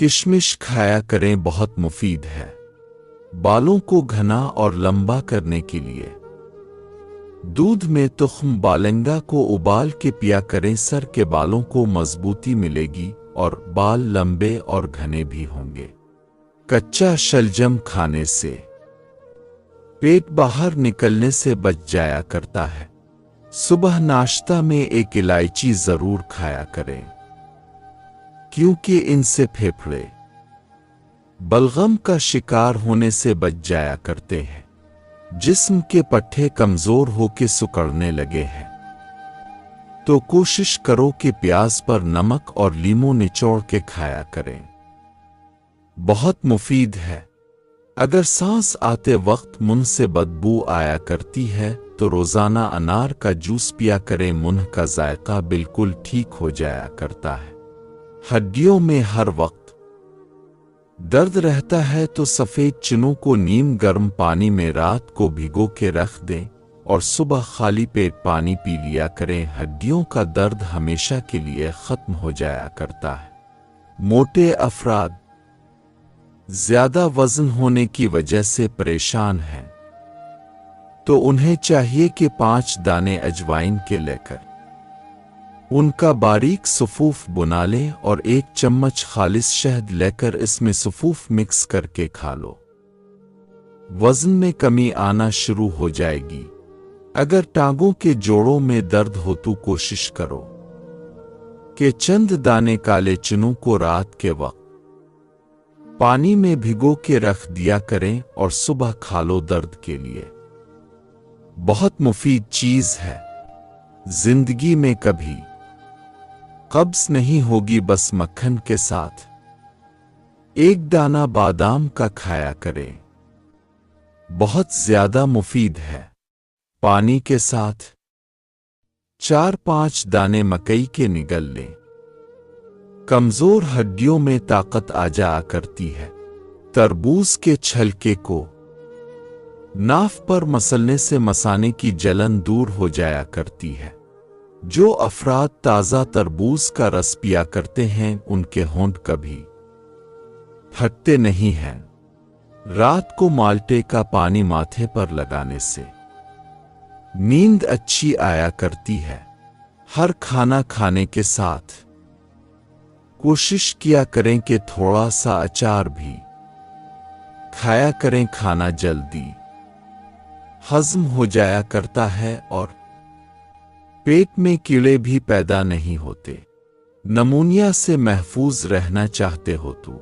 किशमिश खाया करें, बहुत मुफीद है बालों को घना और लंबा करने के लिए। दूध में तुख्म बालंगा को उबाल के पिया करें, सर के बालों को मजबूती मिलेगी और बाल लंबे और घने भी होंगे। कच्चा शलजम खाने से पेट बाहर निकलने से बच जाया करता है। सुबह नाश्ता में एक इलायची जरूर खाया करें, क्योंकि इनसे फेफड़े बलगम का शिकार होने से बच जाया करते हैं। जिस्म के पट्टे कमजोर होके सिकुड़ने लगे हैं तो कोशिश करो कि प्याज पर नमक और लीमू निचोड़ के खाया करें, बहुत मुफीद है। अगर सांस आते वक्त मुंह से बदबू आया करती है तो रोजाना अनार का जूस पिया करें, मुंह का जायका बिल्कुल ठीक हो जाया करता है। हड्डियों में हर वक्त दर्द रहता है तो सफेद चनों को नीम गर्म पानी में रात को भिगो के रख दें और सुबह खाली पेट पानी पी लिया करें। हड्डियों का दर्द हमेशा के लिए खत्म हो जाया करता है। मोटे अफराद ज्यादा वजन होने की वजह से परेशान हैं तो उन्हें चाहिए कि 5 दाने अजवाइन के लेकर उनका बारीक सफूफ बुना लें और 1 चम्मच खालिस शहद लेकर इसमें सफूफ मिक्स करके खा लो। वजन में कमी आना शुरू हो जाएगी। अगर टांगों के जोड़ों में दर्द हो तो कोशिश करो कि चंद दाने काले चनों को रात के वक्त पानी में भिगो के रख दिया करें और सुबह खा लो। दर्द के लिए बहुत मुफीद चीज है। जिंदगी में कभी कब्ज नहीं होगी बस मक्खन के साथ 1 दाना बादाम का खाया करें, बहुत ज्यादा मुफीद है। पानी के साथ 4-5 दाने मकई के निगल लें, कमजोर हड्डियों में ताकत आ जाया करती है। तरबूज के छिलके को नाफ पर मसलने से मसाने की जलन दूर हो जाया करती है। जो अफराद ताज़ा तरबूज का रस पिया करते हैं उनके होंठ कभी फटते नहीं हैं। रात को माल्टे का पानी माथे पर लगाने से नींद अच्छी आया करती है। हर खाना खाने के साथ कोशिश किया करें कि थोड़ा सा अचार भी खाया करें, खाना जल्दी हजम हो जाया करता है और पेट में कीड़े भी पैदा नहीं होते। नमूनिया से महफूज रहना चाहते हो तो